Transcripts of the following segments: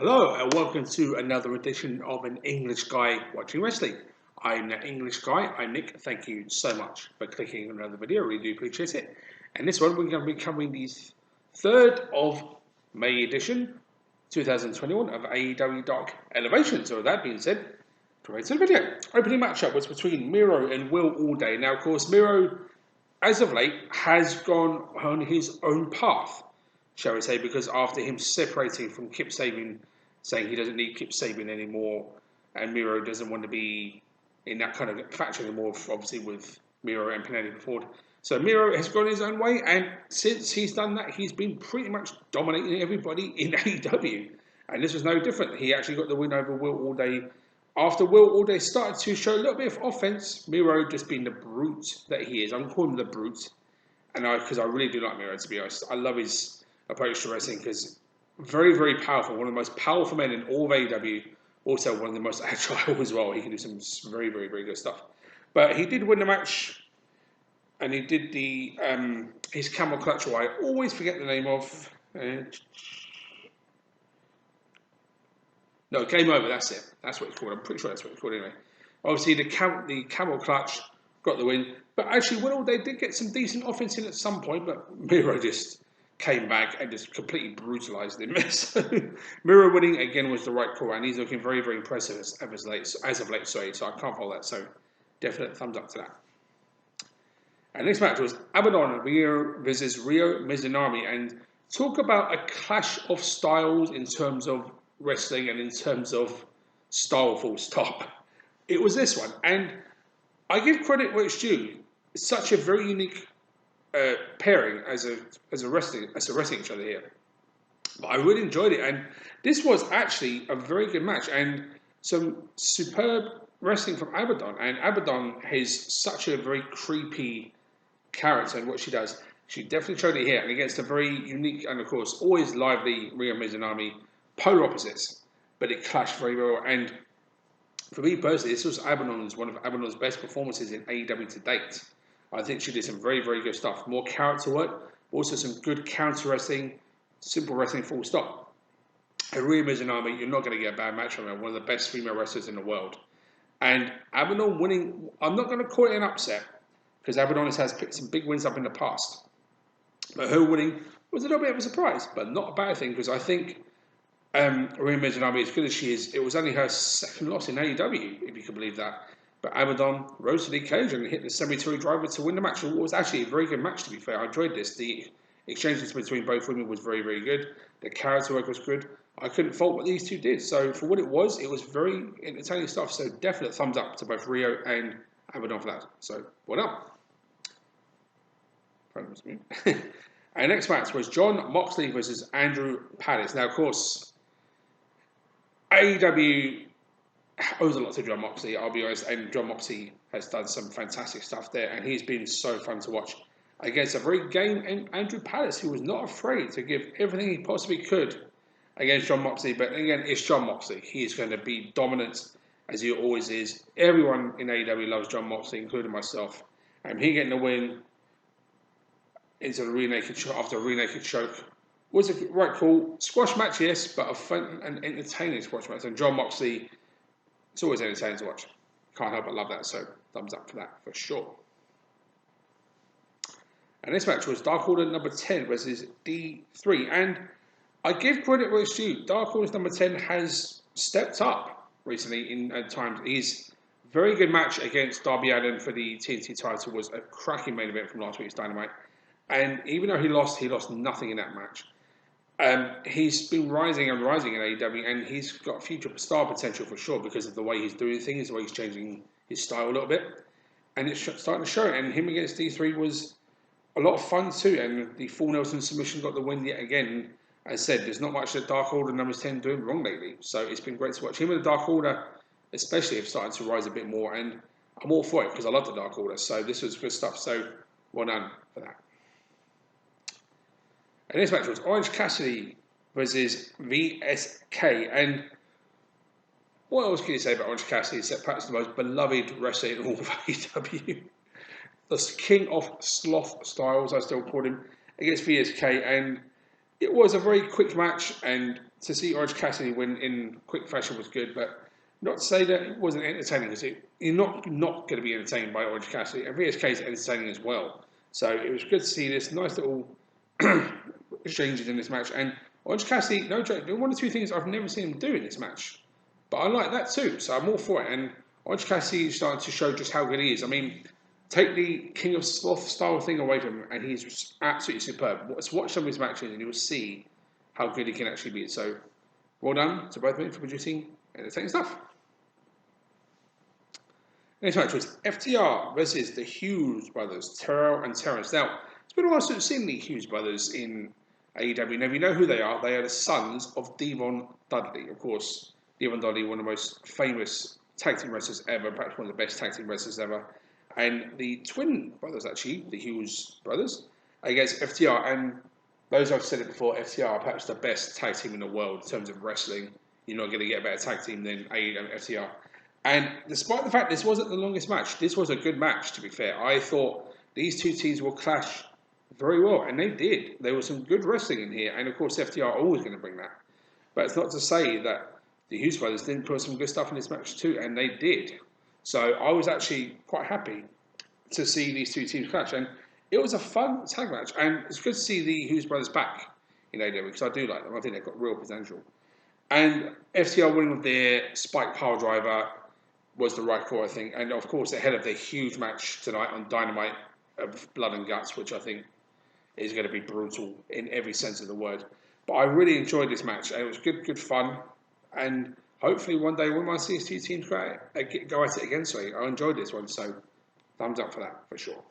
Hello and welcome to another edition of An English Guy Watching Wrestling. I'm that English guy, I'm Nick. Thank you so much for clicking on another video, I really do appreciate it. And this one we're going to be covering the 3rd of May edition 2021 of AEW Dark Elevation. So with that being said, straight to the video. Opening matchup was between Miro and Will All Day. Now of course Miro, as of late, has gone on his own path, shall we say, because after him separating from Kip Sabian, saying he doesn't need Kip Sabian anymore, and Miro doesn't want to be in that kind of faction anymore, obviously with Miro and Penelope Ford. So Miro has gone his own way, and since he's done that, he's been pretty much dominating everybody in AEW. And this was no different. He actually got the win over Will All Day. After Will All Day started to show a little bit of offense, Miro just being the brute that he is. I'm calling him the brute, and because I really do like Miro, to be honest. I love his approach to wrestling because very, very powerful. One of the most powerful men in all of AEW. Also one of the most agile as well. He can do some very, very, very good stuff. But he did win the match, and he did the his camel clutch, who I always forget the name of. No, Game Over, that's it. That's what it's called. I'm pretty sure that's what it's called anyway. Obviously, the camel clutch got the win. But actually, Will they did get some decent offense in at some point, but Miro just came back and just completely brutalised him. So Miro winning again was the right call, and he's looking very, very impressive as of late. Sorry, so I can't follow that. So definite thumbs up to that. And next match was Abaddon versus Ryo Mizunami, and talk about a clash of styles in terms of wrestling and in terms of style, full stop. It was this one, and I give credit where it's due. It's such a very unique pairing as a wrestling each other here. But I really enjoyed it, and this was actually a very good match and some superb wrestling from Abaddon. And Abaddon has such a very creepy character in what she does. She definitely showed it here, and against a very unique and of course always lively Ryo Mizunami, polar opposites, but it clashed very well. And for me personally, this was one of Abaddon's best performances in AEW to date. I think she did some very, very good stuff. More character work, also some good counter wrestling, simple wrestling, full stop. And Ryo Mizunami, you're not going to get a bad match from her, one of the best female wrestlers in the world. And Abaddon winning, I'm not going to call it an upset, because Abaddon has picked some big wins up in the past. But her winning was a little bit of a surprise, but not a bad thing, because I think Ryo Mizunami, as good as she is, it was only her second loss in AEW, if you can believe that. But Abaddon rose to the occasion and hit the cemetery driver to win the match. It was actually a very good match, to be fair. I enjoyed this. The exchanges between both women was very, very good. The character work was good. I couldn't fault what these two did. So for what it was very entertaining stuff. So definite thumbs up to both Ryo and Abaddon for that. So well done. Our next match was Jon Moxley versus Andrew Palace. Now, of course, AEW owes a lot to Jon Moxley, I'll be honest, and Jon Moxley has done some fantastic stuff there, and he's been so fun to watch against a very game Andrew Palace, who was not afraid to give everything he possibly could against Jon Moxley. But again, it's Jon Moxley. He is going to be dominant, as he always is. Everyone in AEW loves Jon Moxley, including myself. And he getting the win into the after a rear naked choke was a right call. Squash match, yes, but a fun and entertaining squash match. And Jon Moxley, it's always entertaining to watch. Can't help but love that, so thumbs up for that for sure. And this match was Dark Order number 10 versus D3. And I give credit where it's due. Dark Order number 10 has stepped up recently in times. His very good match against Darby Allin for the TNT title was a cracking main event from last week's Dynamite. And even though he lost nothing in that match. He's been rising in AEW, and he's got future star potential for sure because of the way he's doing things, the way he's changing his style a little bit, and it's starting to show. And him against D3 was a lot of fun too, and the full Nelson submission got the win yet again. As I said, there's not much that Dark Order numbers 10 doing wrong lately, so it's been great to watch. Him and the Dark Order, especially, have started to rise a bit more, and I'm all for it because I love the Dark Order. So this was good stuff. So well done for that. And this match was Orange Cassidy versus VSK. And what else can you say about Orange Cassidy except perhaps the most beloved wrestler in all of AEW? The king of sloth styles, I still call him, against VSK. And it was a very quick match, and to see Orange Cassidy win in quick fashion was good, but not to say that it wasn't entertaining, because you're not going to be entertained by Orange Cassidy, and VSK is entertaining as well. So it was good to see this nice little exchanges in this match, and Orange Cassidy, no joke, one or two things I've never seen him do in this match, but I like that too, so I'm all for it, and Orange Cassidy is starting to show just how good he is. I mean, take the King of Sloth style thing away from him, and he's absolutely superb. Let's watch some of his matches, and you'll see how good he can actually be. So, well done to both of them for producing entertaining stuff. Next match was FTR versus the Hughes brothers, Terrell and Terrence. Now, it's been a while since we've seen the Hughes brothers in AEW. Now, we know who they are. They are the sons of Devon Dudley. Of course, Devon Dudley, one of the most famous tag team wrestlers ever, perhaps one of the best tag team wrestlers ever. And the twin brothers, actually, the Hughes brothers, against FTR. And those I've said it before, FTR are perhaps the best tag team in the world in terms of wrestling. You're not going to get a better tag team than AEW FTR. And despite the fact this wasn't the longest match, this was a good match, to be fair. I thought these two teams will clash very well, and they did. There was some good wrestling in here, and of course FTR are always going to bring that. But it's not to say that the Hughes brothers didn't put some good stuff in this match too, and they did. So I was actually quite happy to see these two teams clash, and it was a fun tag match, and it's good to see the Hughes brothers back in AEW, because I do like them. I think they've got real potential. And FTR winning with their spike power driver was the right call, I think. And of course, ahead of the huge match tonight on Dynamite of Blood and Guts, which I think is going to be brutal in every sense of the word. But I really enjoyed this match, and it was good fun. And hopefully one day we might see these two teams go at it again. So I enjoyed this one, so thumbs up for that, for sure.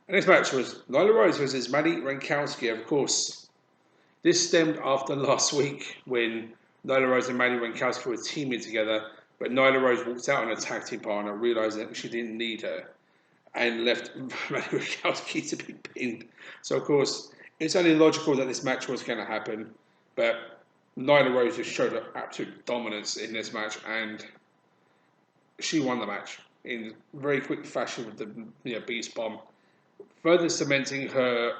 And this match was Nyla Rose versus Maddie Runkowski. Of course, this stemmed after last week when Nyla Rose and Maddie Runkowski were teaming together, but Nyla Rose walked out on a tag team partner, realising that she didn't need her, and left Maddie Runkowski to be pinned. So, of course, it's only logical that this match was going to happen, but Nyla Rose just showed her absolute dominance in this match, and she won the match in very quick fashion with the Beast Bomb, further cementing her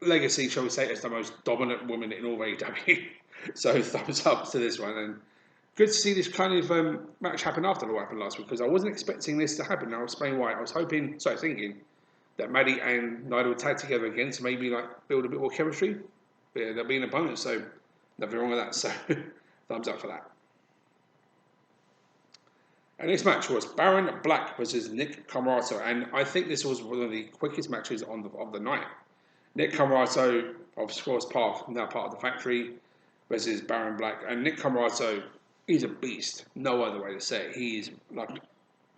legacy, shall we say, as the most dominant woman in all AEW. So thumbs up to this one, and good to see this kind of match happen after what happened last week, because I wasn't expecting this to happen. I'll explain why. I was thinking that Maddie and Nyla would tag together again to maybe like build a bit more chemistry. But they'll be an opponent, so nothing wrong with that. So thumbs up for that. And this match was Baron Black versus Nick Camarda, and I think this was one of the quickest matches of the night. Nick Camarda, of course, now part of the Factory, versus Baron Black. And Nick Camarda, he's a beast. No other way to say it. He's like,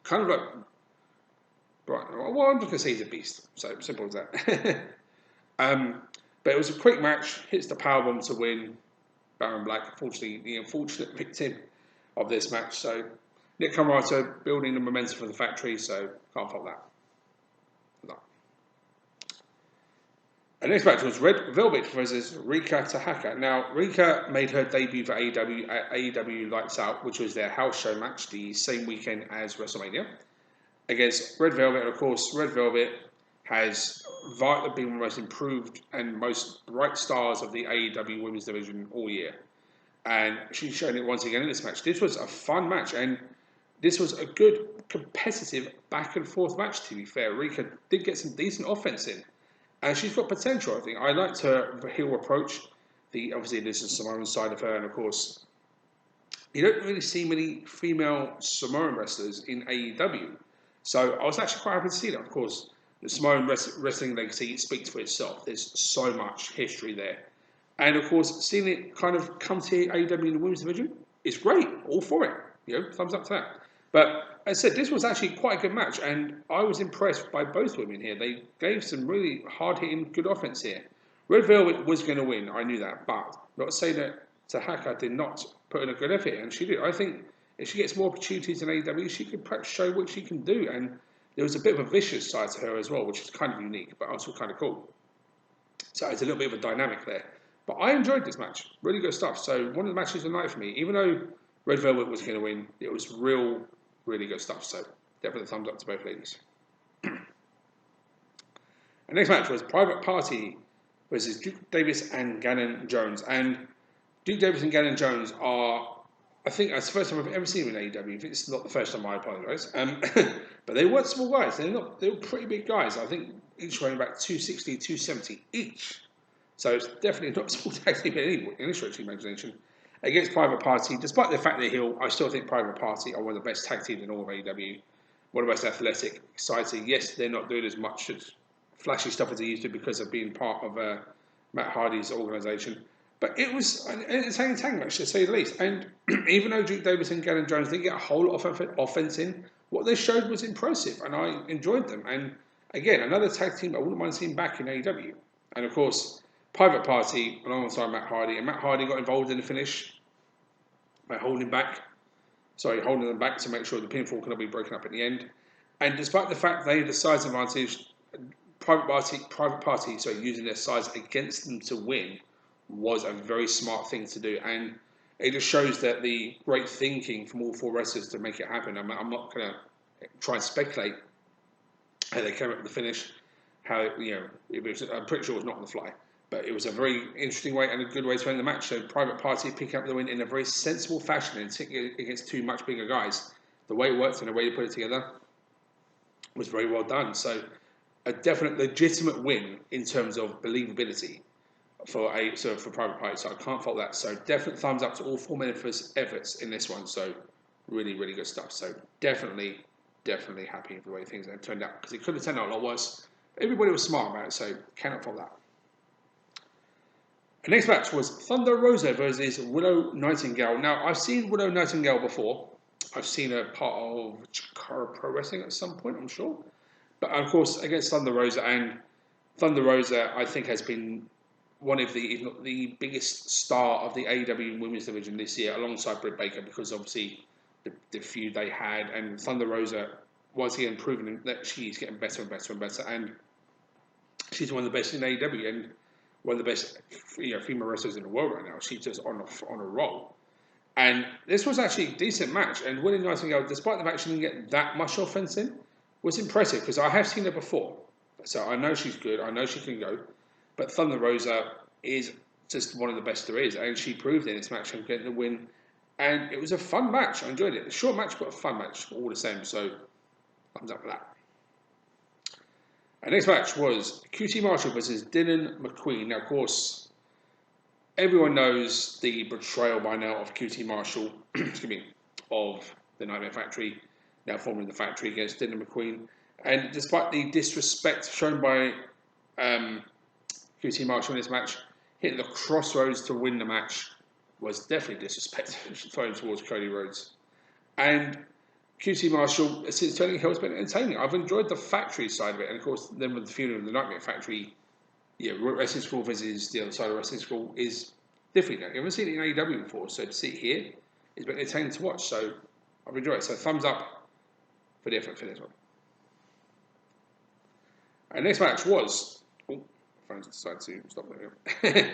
kind of like, right, well, I'm just going to say he's a beast. So simple as that. But it was a quick match. Hits the powerbomb to win. Baron Black, unfortunately, the unfortunate victim of this match. So Nick Camarda building the momentum for the Factory. So can't fault that. No. And this match was Red Velvet versus Rika Tahaka. Now, Rika made her debut for AEW at AEW Lights Out, which was their house show match the same weekend as WrestleMania, against Red Velvet. And of course, Red Velvet has been one of the most improved and most bright stars of the AEW Women's Division all year. And she's shown it once again in this match. This was a fun match, and this was a good, competitive, back and forth match, to be fair. Rika did get some decent offense in. And she's got potential, I think. I liked her heel approach. Obviously, this is Samoan side of her, and of course, you don't really see many female Samoan wrestlers in AEW. So I was actually quite happy to see that. Of course, the Samoan wrestling legacy speaks for itself. There's so much history there. And of course, seeing it kind of come to AEW in the women's division is great. All for it. Thumbs up to that. But as I said, this was actually quite a good match, and I was impressed by both women here. They gave some really hard-hitting, good offense here. Red Velvet was going to win, I knew that, but not to say that Tahaka did not put in a good effort, and she did. I think if she gets more opportunities in AEW, she could perhaps show what she can do, and there was a bit of a vicious side to her as well, which is kind of unique, but also kind of cool. So it's a little bit of a dynamic there. But I enjoyed this match. Really good stuff. So one of the matches of the night for me, even though Red Velvet was going to win, it was really good stuff. So definitely thumbs up to both ladies. And next match was Private Party versus Duke Davis and Gannon Jones. And Duke Davis and Gannon Jones are, I think that's the first time I've ever seen them in AEW. If it's not the first time, I apologise. But they weren't small guys. They were pretty big guys. I think each weighing about 260, 270 each. So it's definitely not a small tag team in any stretch of the imagination. Against Private Party, despite the fact they're heel, I still think Private Party are one of the best tag teams in all of AEW. One of the most athletic, exciting. Yes, they're not doing as much flashy stuff as they used to because of being part of Matt Hardy's organisation. But it was an entertaining tag match, to say the least. And even though Duke Davis and Gannon Jones didn't get a whole lot of offense in, what they showed was impressive, and I enjoyed them. And again, another tag team I wouldn't mind seeing back in AEW. And of course, Private Party alongside Matt Hardy, and Matt Hardy got involved in the finish by holding them back to make sure the pinfall cannot be broken up at the end. And despite the fact they had the size advantage, Private Party, using their size against them to win was a very smart thing to do. And it just shows that the great thinking from all four wrestlers to make it happen. I'm not going to try and speculate how they came up with the finish. I'm pretty sure it was not on the fly. But it was a very interesting way and a good way to end the match. So Private Party picking up the win in a very sensible fashion and against two much bigger guys. The way it worked and the way they put it together was very well done. So a definite legitimate win in terms of believability for Private Party. So I can't fault that. So definite thumbs up to all four members' efforts in this one. So really, really good stuff. So definitely happy with the way things have turned out, because it could have turned out a lot worse. Everybody was smart about it, so cannot fault that. The next match was Thunder Rosa versus Willow Nightingale. Now, I've seen Willow Nightingale before. I've seen her part of Chikara Pro Wrestling at some point, I'm sure. But of course, against Thunder Rosa, and Thunder Rosa, I think, has been one of the, if not the biggest star of the AEW Women's Division this year, alongside Britt Baker, because obviously the feud they had, and Thunder Rosa, once again, proving that she's getting better and better and better, and she's one of the best in AEW, and one of the best female wrestlers in the world right now. She's just on a roll. And this was actually a decent match. And Willow Nightingale, despite the fact she didn't get that much offense in, was impressive, because I have seen her before. So I know she's good. I know she can go. But Thunder Rosa is just one of the best there is. And she proved in this match and getting the win. And it was a fun match. I enjoyed it. A short match, but a fun match all the same. So thumbs up for that. Our next match was QT Marshall versus Dylan McQueen. Now, of course, everyone knows the betrayal by now of QT Marshall, of the Nightmare Factory, now forming the Factory against Dylan McQueen. And despite the disrespect shown by QT Marshall in this match, hitting the crossroads to win the match was definitely disrespect thrown towards Cody Rhodes. And QT Marshall, since turning heel, has been entertaining. I've enjoyed the Factory side of it, and of course, then with the feud of the Nightmare Factory, Wrestling School versus the other side of Wrestling School is different. I haven't seen it in AEW before, so to see it here, it's been entertaining to watch. So I've enjoyed it. So thumbs up for the effort for this one. Our next match was, phone's decided to stop there.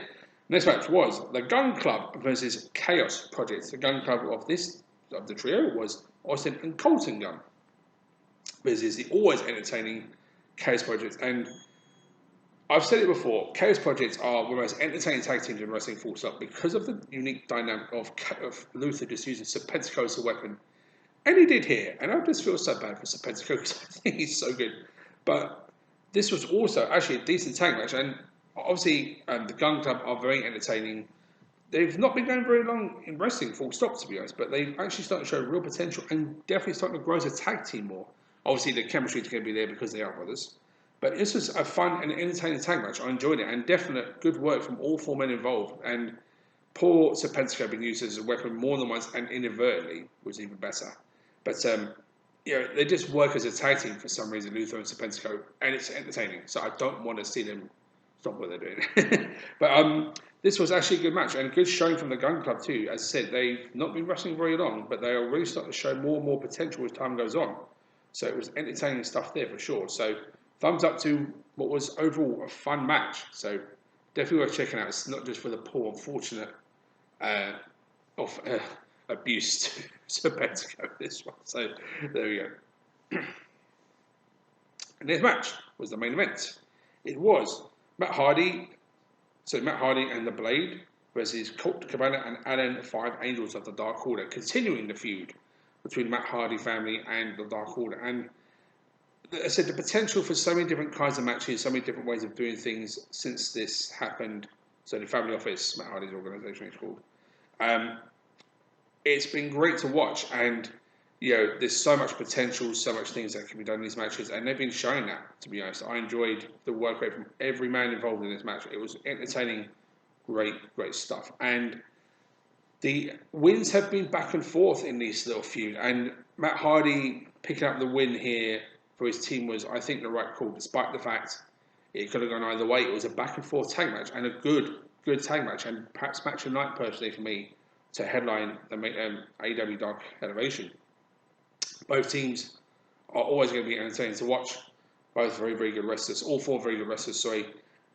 Next match was the Gun Club versus Chaos Project. The Gun Club of the trio was Austin and Colton Gunn versus the always entertaining Chaos Project. And I've said it before, Chaos Project are one of the most entertaining tag teams in wrestling, full stop, because of the unique dynamic of Luther just using Serpentico as a weapon. And he did here, and I just feel so bad for Serpentico because I think he's so good. But this was also actually a decent tag match, and obviously the Gun Club are very entertaining. They've not been going very long in wrestling, full stop, to be honest, but they've actually started to show real potential and definitely starting to grow as a tag team more. Obviously, the chemistry is going to be there because they are brothers. But this was a fun and entertaining tag match. I enjoyed it, and definite good work from all four men involved. And poor Serpentico being used as a weapon more than once, and inadvertently was even better. But they just work as a tag team for some reason, Luther and Serpentico, and it's entertaining. So I don't want to see them stop what they're doing. But this was actually a good match and a good showing from the Gun Club too. As I said, they've not been wrestling very long, but they are really starting to show more and more potential as time goes on. So it was entertaining stuff there for sure. So thumbs up to what was overall a fun match. So definitely worth checking out. It's not just for the poor, unfortunate abuse to Serpentico, this one. So there we go. And this match was the main event. It was Matt Hardy So Matt Hardy and the Blade versus Colt Cabana and Alan Five Angels of the Dark Order, continuing the feud between Matt Hardy family and the Dark Order. And I said the potential for so many different kinds of matches, so many different ways of doing things since this happened. So the Family Office, Matt Hardy's organisation, it's called. It's been great to watch, and there's so much potential, so much things that can be done in these matches, and they've been showing that. To be honest, I enjoyed the work rate from every man involved in this match. It was entertaining, great stuff, and the wins have been back and forth in this little feud, and Matt Hardy picking up the win here for his team was, I think, the right call, despite the fact it could have gone either way. It was a back and forth tag match, and a good tag match, and perhaps match of the night personally for me to headline the AEW Dark Elevation. Both teams are always going to be entertaining to watch. Both very good wrestlers, all four very good wrestlers, sorry.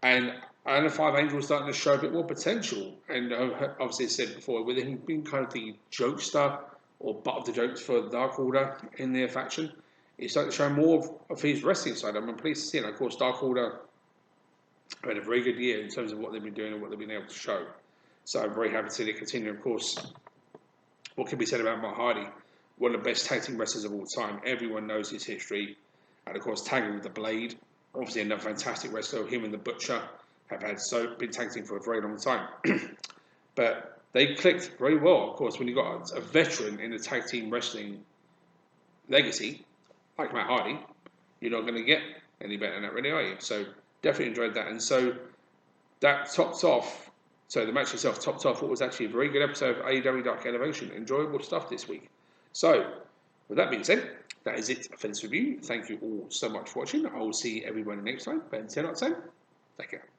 And the Five Angels starting to show a bit more potential. And obviously, I said before, with him being kind of the jokester or butt of the jokes for the Dark Order in their faction, he's starting to show more of his wrestling side. I'm pleased to see it. And of course, Dark Order had a very good year in terms of what they've been doing and what they've been able to show. So I'm very happy to see it continue. Of course, what can be said about Matt Hardy? One of the best tag team wrestlers of all time. Everyone knows his history. And of course, tagging with the Blade. Obviously, another fantastic wrestler. Him and the Butcher have been tag team for a very long time. But they clicked very well. Of course, when you've got a veteran in the tag team wrestling legacy, like Matt Hardy, you're not going to get any better than that, really, are you? So definitely enjoyed that. And so that topped off. So the match itself topped off what was actually a very good episode of AEW Dark Elevation. Enjoyable stuff this week. So, with that being said, that is it for this review. Thank you all so much for watching. I will see everyone next time. But until next time, take care.